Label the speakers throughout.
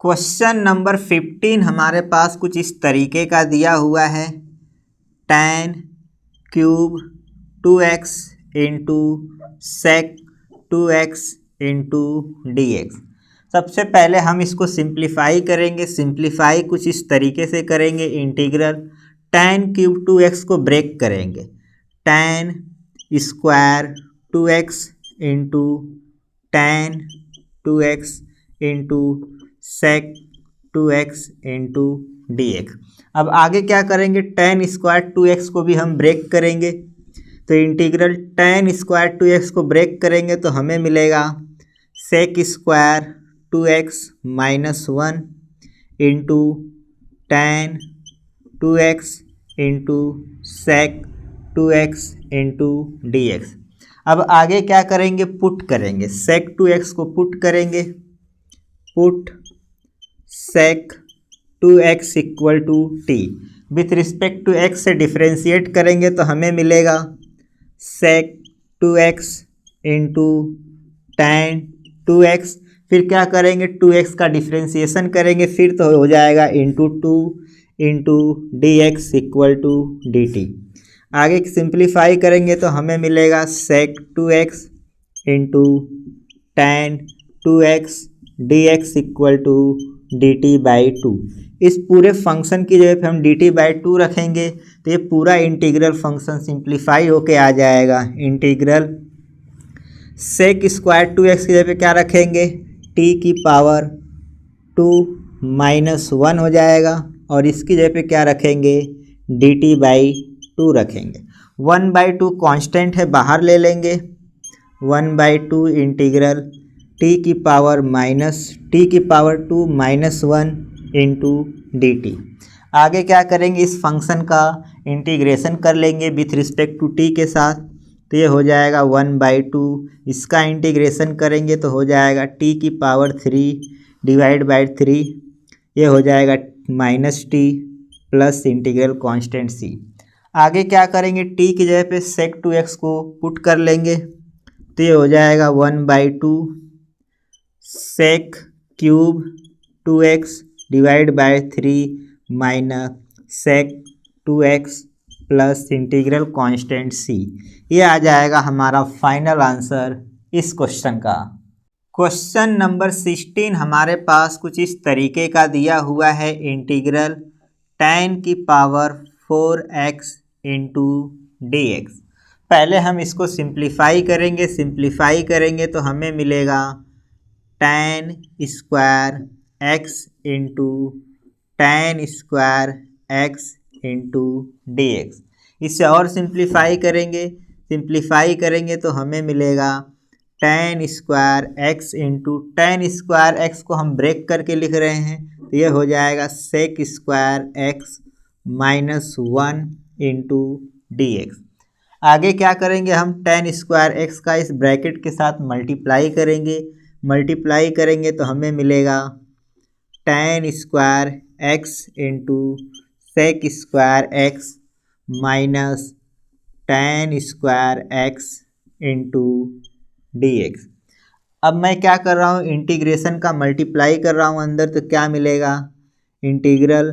Speaker 1: Question number 15 हमारे पास कुछ इस तरीके का दिया हुआ है। tan cube 2x into sec 2x into dx। सबसे पहले हम इसको सिंप्लीफाई करेंगे। सिंप्लीफाई कुछ इस तरीके से करेंगे। इंटीग्रल tan क्यूब 2x को ब्रेक करेंगे। tan square 2x into tan 2x into sec 2x into dx। अब आगे क्या करेंगे, tan स्क्वायर 2x को भी हम ब्रेक करेंगे। तो इंटीग्रल tan स्क्वायर 2x को ब्रेक करेंगे तो हमें मिलेगा sec square 2x minus 1 into tan 2x into sec 2x into dx। अब आगे क्या करेंगे, पुट करेंगे। sec 2x को पुट करेंगे। Put sec 2x equal to t। With respect to x से डिफ्रेंशिएट करेंगे तो हमें मिलेगा sec 2x into tan 2x। फिर क्या करेंगे, 2x का डिफ्रेंशिएशन करेंगे, फिर तो हो जाएगा into 2 into dx equal to dt। आगे सिंप्लीफाई करेंगे तो हमें मिलेगा sec 2x into tan 2x dx equal to dt by 2। इस पूरे फंक्शन की जगह पे हम dt बाई 2 रखेंगे तो ये पूरा इंटीग्रल फंक्शन सिंप्लीफाई होके आ जाएगा। इंटीग्रल sec स्क्वायर 2x की जगह पे क्या रखेंगे, t की पावर 2 माइनस 1 हो जाएगा और इसकी जगह पे क्या रखेंगे, dt बाई 2 रखेंगे। 1/2 कांस्टेंट है, बाहर ले लेंगे। 1/2 इंटीग्रल t की पावर 2 माइनस 1 इंटू dt। आगे क्या करेंगे, इस फंक्शन का इंटीग्रेशन कर लेंगे विथ रिस्पेक्ट टू t के साथ। तो ये हो जाएगा 1/2। इसका इंटीग्रेशन करेंगे तो हो जाएगा t की पावर 3 डिवाइड बाई 3। ये हो जाएगा minus t plus integral constant c। आगे क्या करेंगे, t की जगह पे sec 2x को पुट कर लेंगे तो ये हो जाएगा 1/2 sec cube 2x divide by 3 minus sec 2x plus integral constant c। ये आ जाएगा हमारा फाइनल आंसर इस क्वेश्चन का। क्वेश्चन नंबर 16 हमारे पास कुछ इस तरीके का दिया हुआ है। इंटीग्रल tan की पावर 4x इंटू dx। पहले हम इसको सिंप्लीफाई करेंगे। सिंप्लीफाई करेंगे तो हमें मिलेगा tan square x into tan square x into dx। इससे और सिंप्लीफाई करेंगे तो हमें मिलेगा tan square x into tan square x को हम ब्रेक करके लिख रहे हैं तो ये हो जाएगा sec square x minus 1 into dx। आगे क्या करेंगे, हम tan स्क्वायर x का इस ब्रैकेट के साथ मल्टीप्लाई करेंगे तो हमें मिलेगा tan square x into sec square x minus tan square x into dx। अब मैं क्या कर रहा हूँ, इंटीग्रेशन का मल्टीप्लाई कर रहा हूँ अंदर, तो क्या मिलेगा, integral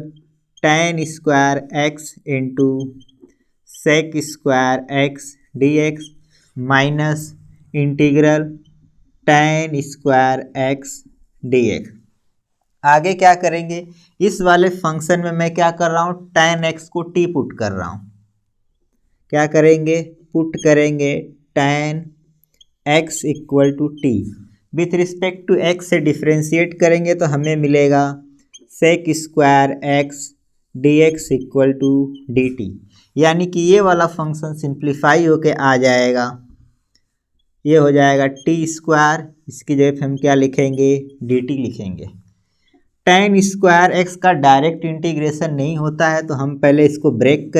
Speaker 1: tan square x into sec square x dx minus integral tan square x dx। आगे क्या करेंगे, इस वाले फंक्शन में मैं क्या कर रहा हूँ, tan x को t पुट कर रहा हूँ। क्या करेंगे, पुट करेंगे tan x equal to t। With respect to x से डिफ्रेंशिएट करेंगे तो हमें मिलेगा sec square x dx equal to dt। यानी कि ये वाला फंक्शन सिंप्लीफाई होके आ जाएगा। ये हो जाएगा t स्क्वायर, इसकी जगह पे हम क्या लिखेंगे, dt लिखेंगे। tan स्क्वायर x का डायरेक्ट इंटीग्रेशन नहीं होता है तो हम पहले इसको ब्रेक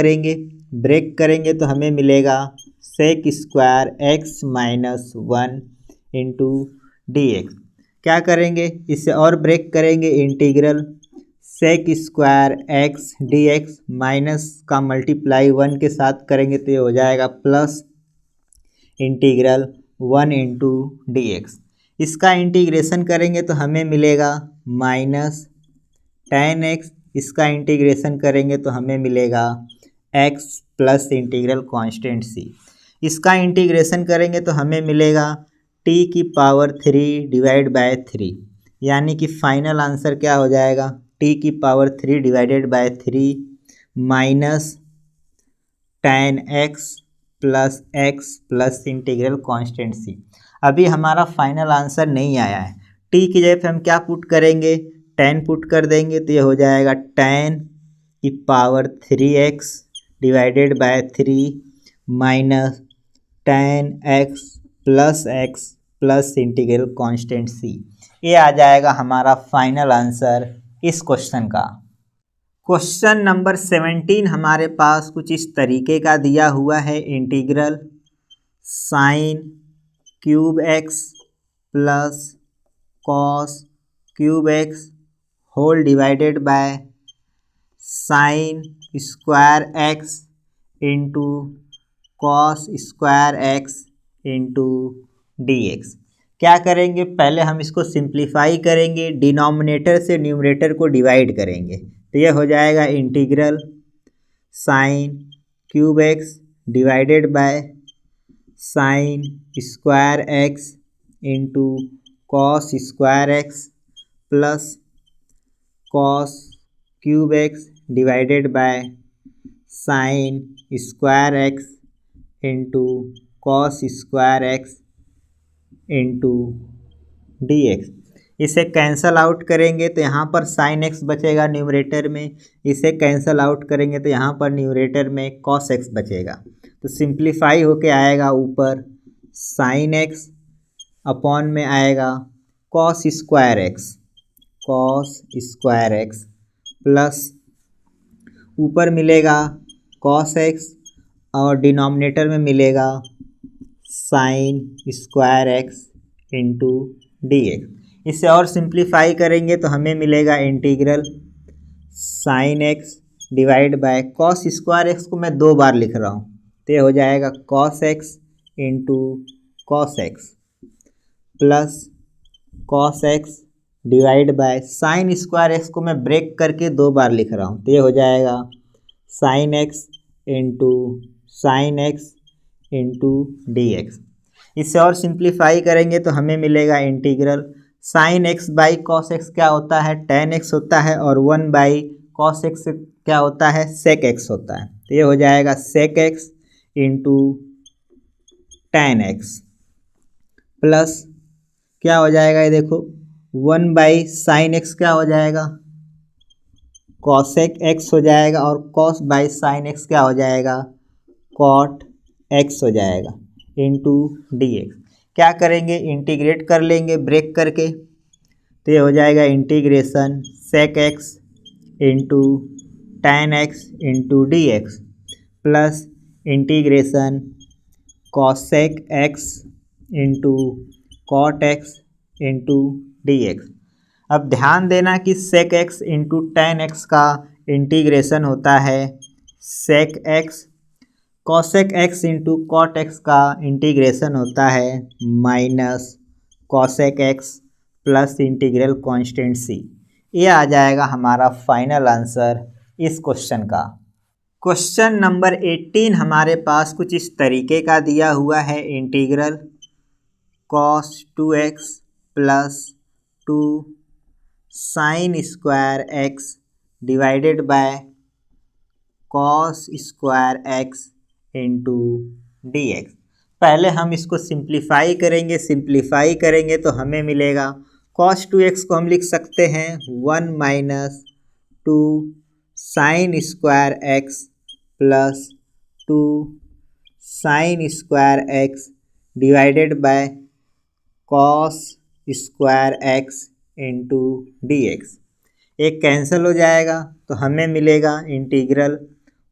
Speaker 1: करेंगे तो हमें मिलेगा sec square x minus 1 into dx। क्या करेंगे, इससे और ब्रेक करेंगे, integral sec square x dx minus का मल्टीप्लाई 1 के साथ करेंगे तो ये हो जाएगा प्लस इंटीग्रल 1 इंटू dx। इसका इंटीग्रेशन करेंगे तो हमें मिलेगा माइनस tan x, इसका इंटीग्रेशन करेंगे तो हमें मिलेगा x plus integral constant c, इसका इंटीग्रेशन करेंगे तो हमें मिलेगा t की पावर 3 डिवाइड बाय 3, यानी कि फाइनल आंसर क्या हो जाएगा t की power 3 divided by 3 minus tan x plus integral constant c। अभी हमारा फाइनल आंसर नहीं आया है। t की जगह पे हम क्या पुट करेंगे, tan पुट कर देंगे तो ये हो जाएगा tan की power 3x divided by 3 minus tan x plus integral constant c। ये आ जाएगा हमारा फाइनल आंसर इस क्वेश्चन का। क्वेश्चन नंबर 17 हमारे पास कुछ इस तरीके का दिया हुआ है, integral sine cube x plus cos cube x whole divided by sine square x into cos square x into d x. क्या करेंगे, पहले हम इसको सिंप्लीफाई करेंगे, डिनोमिनेटर से न्यूमरेटर को डिवाइड करेंगे तो ये हो जाएगा integral sine cube x divided by sine square x into cos square x plus cos cube x divided by sine square x into cos square x into d x. इसे cancel out करेंगे तो यहाँ पर sine x बचेगा numerator में, इसे cancel out करेंगे तो यहाँ पर न्यूमरेटर में कॉस एक्स बचेगा। तो सिंप्लीफाई होके आएगा ऊपर साइन एक्स अपॉन में आएगा कॉस स्क्वायर एक्स प्लस ऊपर मिलेगा कॉस एक्स और डिनोमिनेटर में मिलेगा sign square x into d x. इसे और सिंप्लीफाई करेंगे तो हमें मिलेगा integral sine x divide by cos square x को मैं 2 बार लिख रहा हूँ तो ये हो जाएगा cos x into cos x plus cos x divide by sine square x को मैं ब्रेक करके 2 बार लिख रहा हूँ तो ये हो जाएगा sine x into d x. इससे और सिंप्लीफाई करेंगे तो हमें मिलेगा integral sine x by cos x क्या होता है, टेन एक्स होता है, और 1 बाई कॉस एक्स क्या होता है, सेक एक्स होता है। तो ये हो जाएगा sec x into tan x plus क्या हो जाएगा, ये देखो 1 बाई साइन एक्स क्या हो जाएगा, कॉसेक एक्स हो जाएगा, और कॉस बाई साइन एक्स क्या हो जाएगा, कॉट एक्स हो जाएगा इंटू डी एक्स। क्या करेंगे, इंटीग्रेट कर लेंगे ब्रेक करके, तो ये हो जाएगा integration sec x into tan x into d x plus integration cosec x into cot x into d x. अब ध्यान देना कि sec x into tan x का इंटीग्रेशन होता है sec x, cosec x into cot x का integration होता है minus cosec x plus integral constant c. ये आ जाएगा हमारा फाइनल आंसर इस क्वेश्चन का। क्वेश्चन नंबर 18 हमारे पास कुछ इस तरीके का दिया हुआ है, integral cos 2x plus 2 sine square x divided by cos square x into d x. पहले हम इसको सिंप्लीफाई करेंगे तो हमें मिलेगा कॉस 2x को हम लिख सकते हैं 1 minus 2 sine square x plus 2 sine square x divided by cos square x into d x. एक कैंसिल हो जाएगा तो हमें मिलेगा integral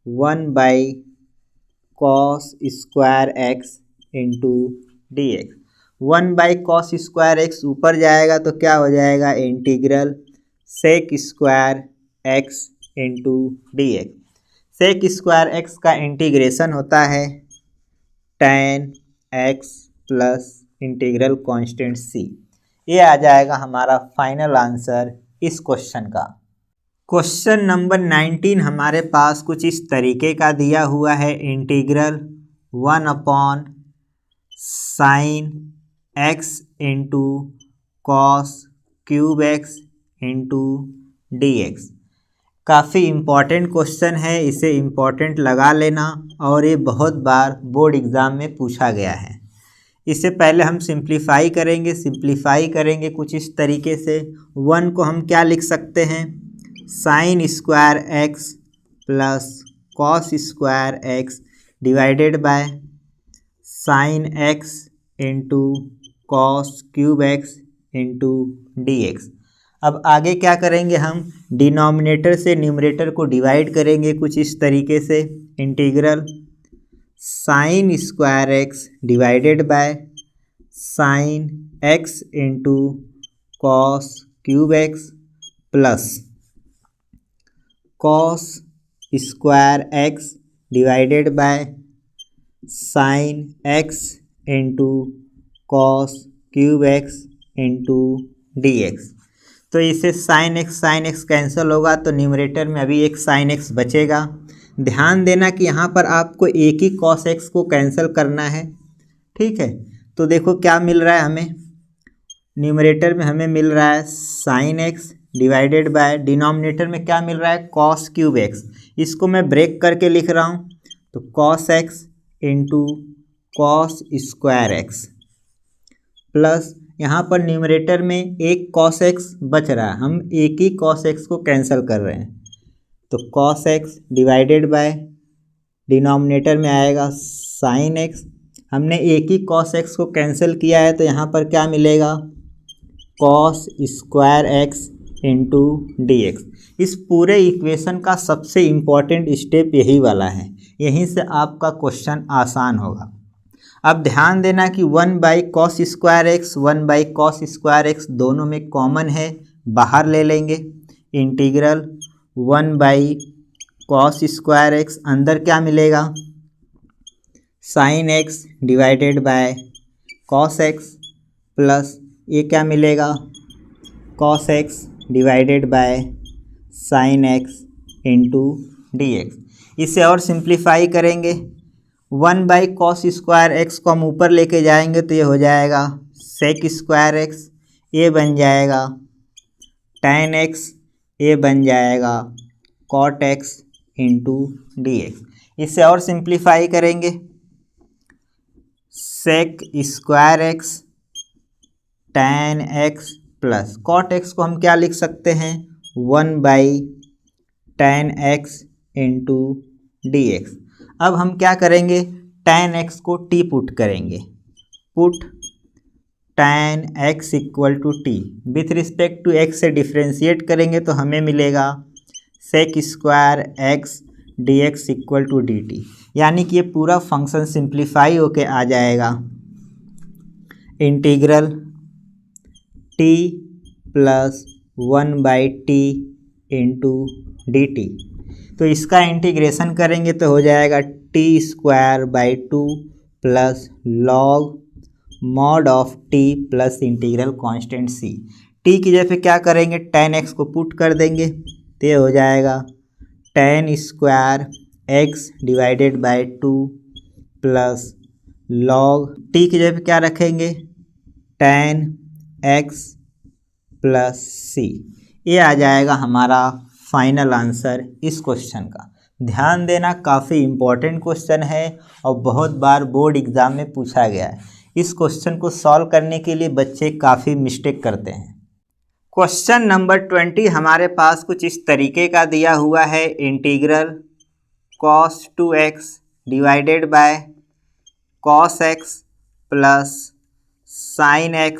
Speaker 1: 1 by cos square x into d x. 1 by cos square x ऊपर जाएगा तो क्या हो जाएगा, integral sec square x into d x. Sec square x का इंटीग्रेशन होता है tan x plus integral constant c. ये आ जाएगा हमारा फाइनल आंसर इस क्वेश्चन का। क्वेश्चन नंबर 19 हमारे पास कुछ इस तरीके का दिया हुआ है। Integral 1/sin x into cos cube x into dx। काफ़ी इम्पॉर्टेंट क्वेश्चन है, इसे इम्पॉर्टेंट लगा लेना और ये बहुत बार बोर्ड एग्ज़ाम में पूछा गया है। इससे पहले हम सिंप्लीफाई करेंगे कुछ इस तरीके से। 1 को हम क्या लिख सकते हैं, sign square x plus cos square x divided by sign x into cos cube x into d x. अब आगे क्या करेंगे, हम डिनोमिनेटर से न्यूमरेटर को डिवाइड करेंगे कुछ इस तरीके से। Integral sign square x divided by sign x into cos cube x plus cos square x divided by sign x into cos cube x into d x. तो इसे साइन एक्स कैंसिल होगा तो numerator में अभी एक sine x बचेगा। ध्यान देना कि यहाँ पर आपको एक ही कॉस एक्स को कैंसिल करना है, ठीक है। तो देखो क्या मिल रहा है हमें, न्यूमरेटर में हमें मिल रहा है sine x divided by denominator में क्या मिल रहा है, कॉस क्यूब एक्स। इसको मैं ब्रेक करके लिख रहा हूँ, तो cos x into cos square x plus यहाँ पर न्यूमरेटर में एक कॉस एक्स बच रहा है, हम एक ही कॉस एक्स को कैंसिल कर रहे हैं। तो cos x divided by denominator में आएगा साइन एक्स। हमने एक ही कॉस एक्स को कैंसिल किया है तो यहाँ पर क्या मिलेगा, cos square x into d x. इस पूरे इक्वेशन का सबसे इम्पॉर्टेंट स्टेप यही वाला है, यहीं से आपका क्वेश्चन आसान होगा। अब ध्यान देना कि 1/cos square x 1/cos square x दोनों में कॉमन है, बाहर ले लेंगे। इंटीग्रल 1/cos स्क्वायर एक्स अंदर क्या मिलेगा, sine x divided by cos x plus ये क्या मिलेगा, cos x divided by sign x into d x. इसे और सिंप्लीफाई करेंगे, 1/cos स्क्वायर एक्स को हम ऊपर लेके जाएंगे तो ये हो जाएगा सेक स्क्वायर एक्स, ये बन जाएगा tan एक्स, ये बन जाएगा cot x into d x. इसे और सिंप्लीफाई करेंगे, sec square x tan x plus cot x को हम क्या लिख सकते हैं, 1/tan x into d x. अब हम क्या करेंगे, tan x को t पुट करेंगे, पुट tan x equal to T, with respect to x से डिफ्रेंशिएट करेंगे तो हमें मिलेगा sec square x d x equal to d t. यानी कि ये पूरा फंक्शन सिंप्लीफाई होके आ जाएगा integral t plus 1/t into d t. तो इसका इंटीग्रेशन करेंगे तो हो जाएगा t² 2 plus log mod of t plus integral constant c। t की जगह पे क्या करेंगे, tan x को पुट कर देंगे तो ये हो जाएगा tan square x divided by 2 plus log t की जगह पे क्या रखेंगे, tan x प्लस c। ये आ जाएगा हमारा फाइनल आंसर इस क्वेश्चन का। ध्यान देना काफ़ी इम्पॉर्टेंट क्वेश्चन है और बहुत बार बोर्ड एग्ज़ाम में पूछा गया है। इस क्वेश्चन को सॉल्व करने के लिए बच्चे काफ़ी मिस्टेक करते हैं। क्वेश्चन नंबर 20 हमारे पास कुछ इस तरीके का दिया हुआ है। Integral cos 2x divided by cos x plus sine x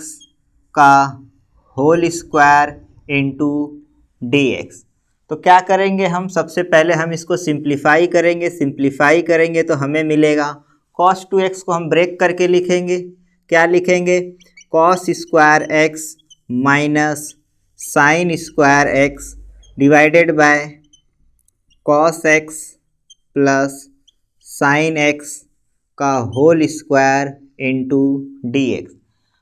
Speaker 1: का whole square into d x. तो क्या करेंगे हम, सबसे पहले हम इसको सिंप्लीफाई करेंगे तो हमें मिलेगा cos 2x को हम ब्रेक करके लिखेंगे, क्या लिखेंगे, cos square x minus sine square x divided by cos x plus sine x का whole square into d x.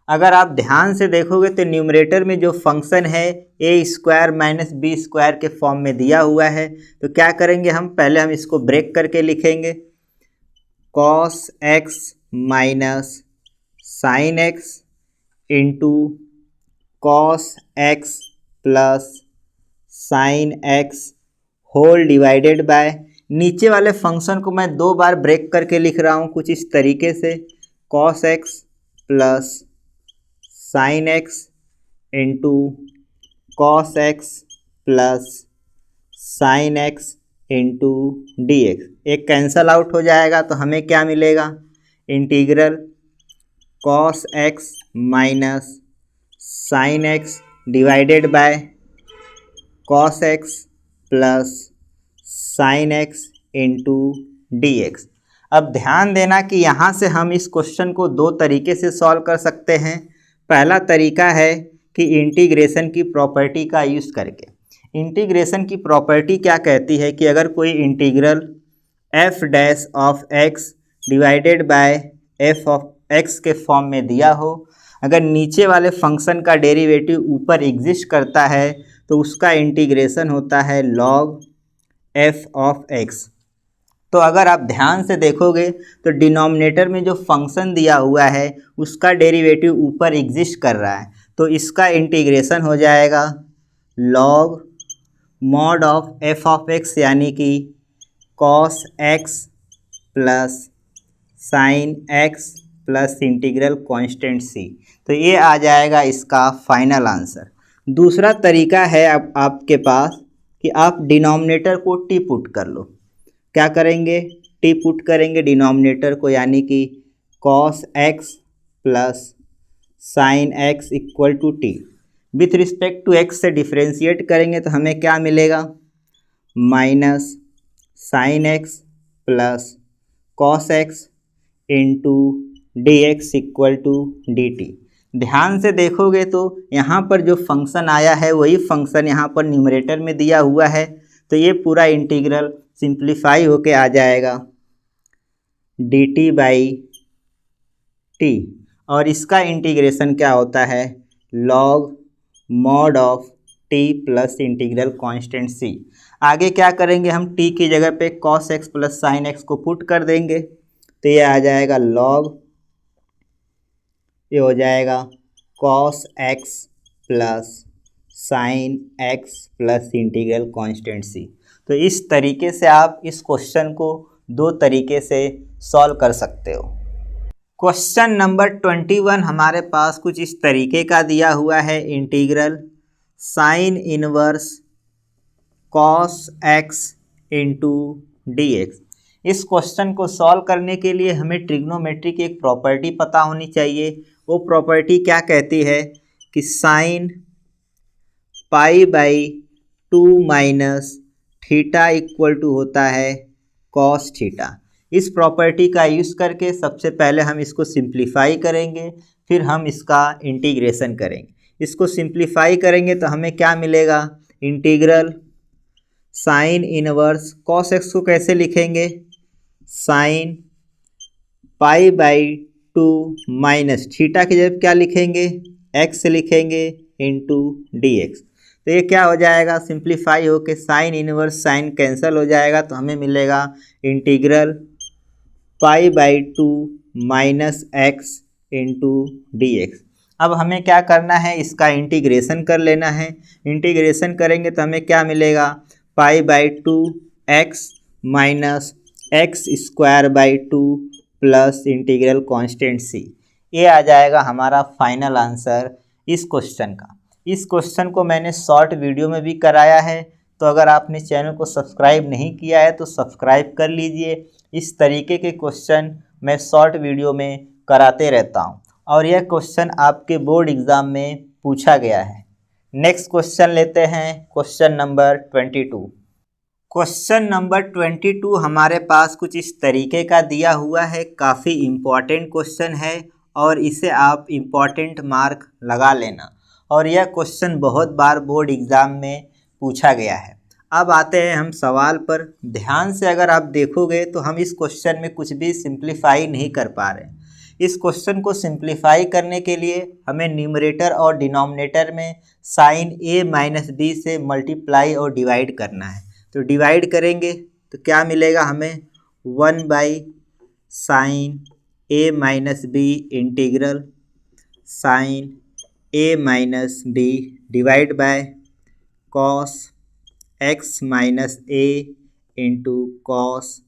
Speaker 1: अगर आप ध्यान से देखोगे तो न्यूमरेटर में जो फंक्शन है ए स्क्वायर माइनस बी स्क्वायर के फॉर्म में दिया हुआ है। तो क्या करेंगे हम, पहले हम इसको ब्रेक करके लिखेंगे, cos x minus sine x into cos x plus sine x whole divided by, नीचे वाले फंक्शन को मैं 2 बार ब्रेक करके लिख रहा हूँ कुछ इस तरीके से, cos x plus sine x into cos x plus sine x into d x. एक कैंसल आउट हो जाएगा तो हमें क्या मिलेगा, integral cos x minus sine x divided by cos x plus sine x into d x. अब ध्यान देना कि यहाँ से हम इस क्वेश्चन को 2 तरीके से सॉल्व कर सकते हैं। पहला तरीका है कि इंटीग्रेशन की प्रॉपर्टी का यूज़ करके। इंटीग्रेशन की प्रॉपर्टी क्या कहती है कि अगर कोई integral F dash of x divided bye F of x के फॉर्म में दिया हो, अगर नीचे वाले फंक्शन का डेरिवेटिव ऊपर एग्जिस्ट करता है तो उसका इंटीग्रेशन होता है लॉग एफ ऑफ एक्स। तो अगर आप ध्यान से देखोगे तो डिनोमिनेटर में जो फंक्शन दिया हुआ है उसका डेरिवेटिव ऊपर एग्जिस्ट कर रहा है, तो इसका इंटीग्रेशन हो जाएगा log mod of f of x यानी कि cos x plus sine x plus integral constant c. तो ये आ जाएगा इसका फाइनल आंसर। दूसरा तरीका है अब आपके पास कि आप डिनोमिनेटर को टी पुट कर लो। क्या करेंगे, टी पुट करेंगे डिनोमिनेटर को, यानी कि cos x plus sine x equal to T. With respect to x से डिफ्रेंशिएट करेंगे तो हमें क्या मिलेगा, minus sine x plus cos x into d x equal to d t. ध्यान से देखोगे तो यहाँ पर जो फंक्शन आया है वही फंक्शन यहाँ पर न्यूमरेटर में दिया हुआ है, तो ये पूरा इंटीग्रल सिंप्लीफाई होके आ जाएगा डी टी बाई टी, और इसका इंटीग्रेशन क्या होता है log mod of t plus integral constant c. आगे क्या करेंगे, हम टी की जगह पे cos x plus sine x को पुट कर देंगे तो ये आ जाएगा लॉग, ये हो जाएगा cos x plus sine x plus integral constant c. तो इस तरीके से आप इस क्वेश्चन को 2 तरीके से सॉल्व कर सकते हो। क्वेश्चन नंबर 21 हमारे पास कुछ इस तरीके का दिया हुआ है, integral sine inverse cos x into d x. इस क्वेश्चन को सॉल्व करने के लिए हमें ट्रिग्नोमेट्री की एक प्रॉपर्टी पता होनी चाहिए। वो प्रॉपर्टी क्या कहती है कि sine pi by 2 minus theta equal to होता है कॉस थीटा। इस प्रॉपर्टी का यूज़ करके सबसे पहले हम इसको सिंप्लीफाई करेंगे, फिर हम इसका इंटीग्रेशन करेंगे। इसको सिंप्लीफाई करेंगे तो हमें क्या मिलेगा, integral sine inverse cos x को कैसे लिखेंगे, sign pi by 2 minus theta की जगह क्या लिखेंगे, एक्स लिखेंगे इंटू डी एक्स। तो ये क्या हो जाएगा, सिंप्लीफाई होके साइन इनवर्स साइन कैंसिल हो जाएगा तो हमें मिलेगा integral pi by 2 minus x into d x. अब हमें क्या करना है, इसका इंटीग्रेशन कर लेना है। इंटीग्रेशन करेंगे तो हमें क्या मिलेगा, pi by 2 x minus x square by 2 plus integral constant c. ये आ जाएगा हमारा फाइनल आंसर इस क्वेश्चन का। इस क्वेश्चन को मैंने शॉर्ट वीडियो में भी कराया है, तो अगर आपने चैनल को सब्सक्राइब नहीं किया है तो सब्सक्राइब कर लीजिए। इस तरीके के क्वेश्चन मैं शॉर्ट वीडियो में कराते रहता हूं और यह क्वेश्चन आपके बोर्ड एग्ज़ाम में पूछा गया है। नेक्स्ट क्वेश्चन लेते हैं, क्वेश्चन नंबर 22। क्वेश्चन नंबर 22 हमारे पास कुछ इस तरीके का दिया हुआ है। काफ़ी इम्पॉर्टेंट क्वेश्चन है और इसे आप इम्पॉर्टेंट मार्क लगा लेना, और यह क्वेश्चन बहुत बार बोर्ड एग्ज़ाम में पूछा गया है। अब आते हैं हम सवाल पर। ध्यान से अगर आप देखोगे तो हम इस क्वेश्चन में कुछ भी सिंप्लीफाई नहीं कर पा रहे हैं, इस क्वेश्चन को सिंप्लीफाई करने के लिए हमें न्यूमरेटर और डिनोमिनेटर में साइन ए माइनस बी से मल्टीप्लाई और डिवाइड करना है। तो डिवाइड करेंगे तो क्या मिलेगा हमें, 1/साइन a minus b integral sine a minus b divide by cos x minus a into cos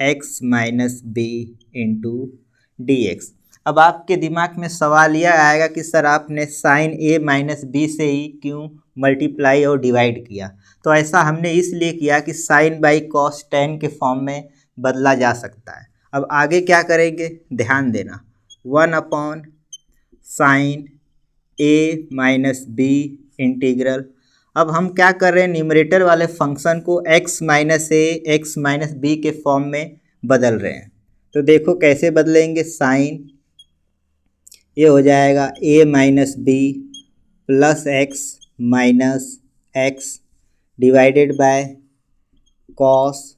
Speaker 1: x minus b into d x. अब आपके दिमाग में सवाल यह आएगा कि सर आपने साइन ए माइनस बी से ही क्यों मल्टीप्लाई और डिवाइड किया। तो ऐसा हमने इसलिए किया कि साइन बाई कॉस टेन के फॉर्म में बदला जा सकता है। अब आगे क्या करेंगे, ध्यान देना, 1/साइन ए माइनस बी इंटीग्रल। अब हम क्या कर रहे हैं, न्यूमरेटर वाले फंक्शन को x minus a x minus b के फॉर्म में बदल रहे हैं। तो देखो कैसे बदलेंगे, साइन ये हो जाएगा a minus b plus x minus x divided by cos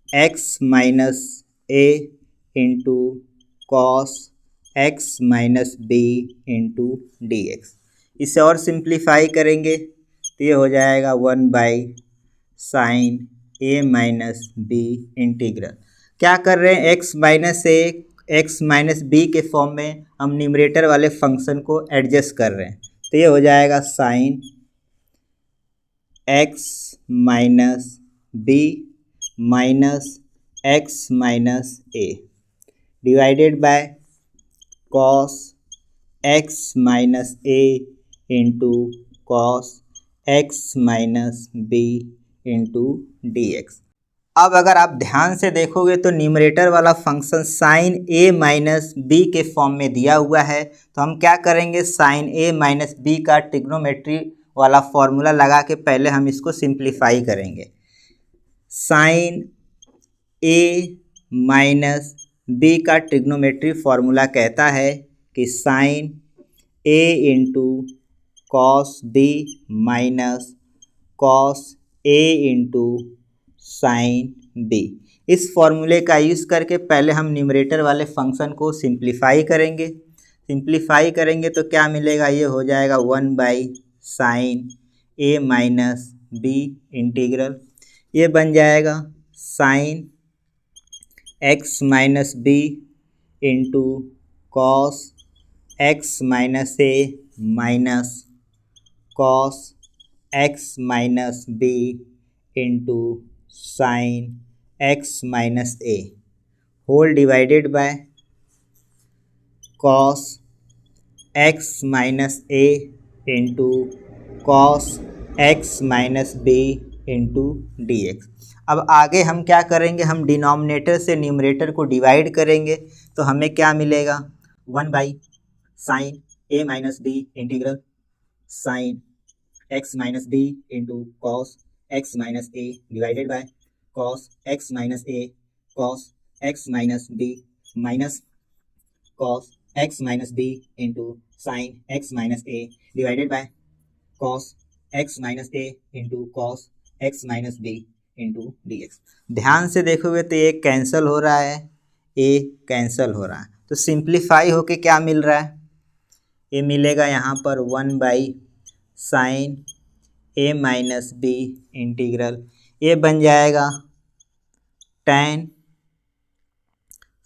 Speaker 1: x minus a into cos x minus b into d x. इसे और सिंप्लीफाई करेंगे तो ये हो जाएगा 1/साइन ए माइनस बी इंटीग्रल। क्या कर रहे हैं, x minus a x minus b के फॉर्म में हम न्यूमरेटर वाले फंक्शन को एडजस्ट कर रहे हैं। तो ये हो जाएगा sine x minus b minus x minus a divided by cos x minus a into cos x minus b into d x. अब अगर आप ध्यान से देखोगे तो न्यूमरेटर वाला function sine a minus b के फॉर्म में दिया हुआ है। तो हम क्या करेंगे, साइन ए माइनस बी का ट्रिग्नोमेट्री वाला फॉर्मूला लगा के पहले हम इसको सिंप्लीफाई करेंगे। साइन ए माइनस बी का ट्रिग्नोमेट्री फॉर्मूला कहता है कि sine a into cos b minus cos a into sine b. इस फॉर्मूले का यूज़ करके पहले हम न्यूमरेटर वाले फंक्शन को सिंप्लीफाई करेंगे। सिंप्लीफाई करेंगे तो क्या मिलेगा, ये हो जाएगा 1/साइन ए माइनस बी इंटीग्रल। ये बन जाएगा sine x minus b into cos x minus a minus cos x minus b into sine x minus a whole divided by cos x minus a into cos x minus b into d x. अब आगे हम क्या करेंगे, हम denominator से numerator को divide करेंगे तो हमें क्या मिलेगा, 1/साइन a minus b integral sine x minus b into cos x minus a divided by cos x minus a cos x minus b minus cos x minus b into sine x minus a divided by cos x minus a into cos x minus b into d x. ध्यान से देखोगे तो ये cancel हो रहा है, ए cancel हो रहा है, तो सिंप्लीफाई होके क्या मिल रहा है, ये मिलेगा यहाँ पर 1/साइन ए माइनस बी इंटीग्रल। ये बन जाएगा tan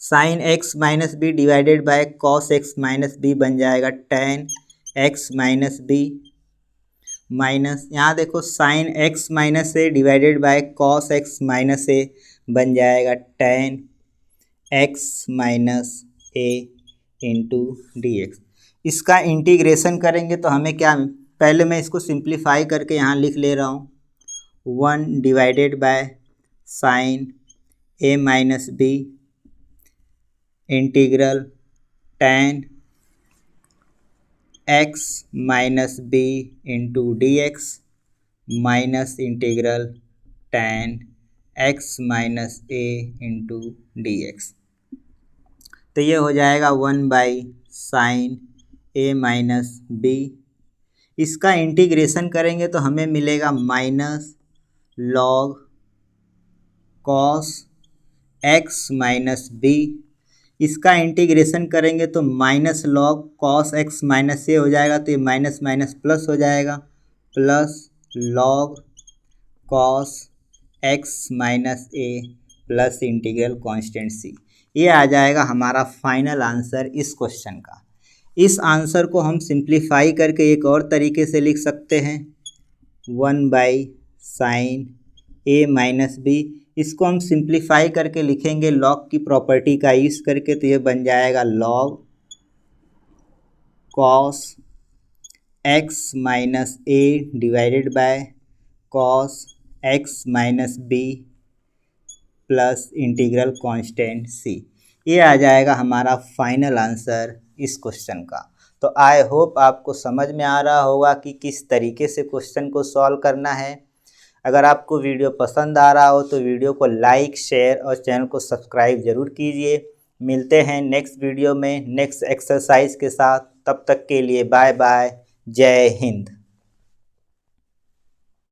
Speaker 1: sine x minus b divided by cos x minus b बन जाएगा tan x minus b minus, यहाँ देखो sine x minus a divided by cos x minus a बन जाएगा tan x minus a into d x. इसका integration करेंगे तो हमें क्या, पहले मैं इसको सिंप्लीफाई करके यहाँ लिख ले रहा हूँ, 1 divided by sine a minus b integral tan x minus b into d x minus integral tan x minus a into d x. तो ये हो जाएगा 1/साइन ए माइनस बी। इसका इंटीग्रेशन करेंगे तो हमें मिलेगा minus log cos x minus b इसका इंटीग्रेशन करेंगे तो minus log cos x minus a हो जाएगा, तो ये माइनस माइनस प्लस हो जाएगा, plus log cos x minus ए प्लस इंटीग्रल कांस्टेंट सी। ये आ जाएगा हमारा फाइनल आंसर इस क्वेश्चन का। इस आंसर को हम सिंप्लीफाई करके एक और तरीके से लिख सकते हैं, 1/sin a माइनस बी। इसको हम सिंप्लीफाई करके लिखेंगे लॉग की प्रॉपर्टी का यूज़ करके, तो ये बन जाएगा log cos x minus a divided by cos x minus b plus integral constant c. ये आ जाएगा हमारा फाइनल आंसर इस क्वेश्चन का। तो आई होप आपको समझ में आ रहा होगा कि किस तरीके से क्वेश्चन को सॉल्व करना है। अगर आपको वीडियो पसंद आ रहा हो तो वीडियो को लाइक, शेयर और चैनल को सब्सक्राइब ज़रूर कीजिए। मिलते हैं नेक्स्ट वीडियो में नेक्स्ट एक्सरसाइज के साथ। तब तक के लिए बाय बाय, जय हिंद।